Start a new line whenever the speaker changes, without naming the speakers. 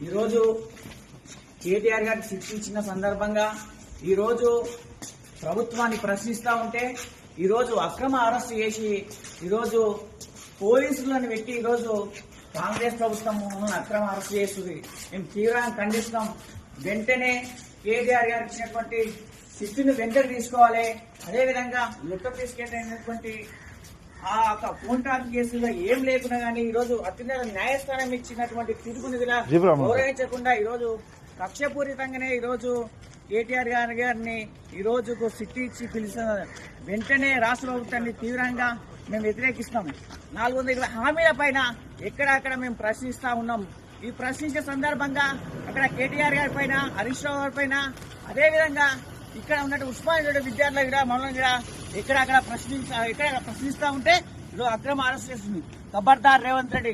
ఈరోజు కేటీఆర్ గారికి శిక్ష ఇచ్చిన సందర్భంగా ఈరోజు ప్రభుత్వాన్ని ప్రశ్నిస్తూ ఉంటే ఈరోజు అక్రమ అరెస్టు చేసి ఈరోజు పోలీసులను పెట్టి ఈరోజు కాంగ్రెస్ ప్రభుత్వం అక్రమ అరెస్టు చేస్తుంది. మేము తీవ్రంగా ఖండిస్తున్నాం. వెంటనే కేటీఆర్ గారికి ఇచ్చినటువంటి శిక్షను వెంటనే తీసుకోవాలి. అదేవిధంగా లెక్క తీసుకెళ్ళినటువంటి ఆ ఫోన్ ట్రాప్ కేసులో ఏం లేకుండా కానీ ఈరోజు అత్యున్నత న్యాయస్థానం ఇచ్చినటువంటి తీర్పుని గౌరవించకుండా ఈరోజు కక్షపూరితంగానే ఈరోజు కేటీఆర్ గారిని ఈ రోజు సిట్టి ఇచ్చి పిలిచిన వెంటనే రాష్ట్ర ప్రభుత్వాన్ని తీవ్రంగా మేము వ్యతిరేకిస్తాం. 420 హామీల పైన ఎక్కడక్కడ మేము ప్రశ్నిస్తా ఉన్నాం. ఈ ప్రశ్నించే సందర్భంగా అక్కడ కేటీఆర్ గారి పైన, హరీష్ రావు గారి పైన, అదేవిధంగా ఇక్కడ ఉన్నట్టు ఉస్మానియా విద్యార్థులు కూడా మనం కూడా ఎక్కడక్కడ ప్రశ్నిస్తా ఉంటే అక్రమ అరెస్ట్ చేస్తుంది. ఖబర్దార్ రేవంత్ రెడ్డి.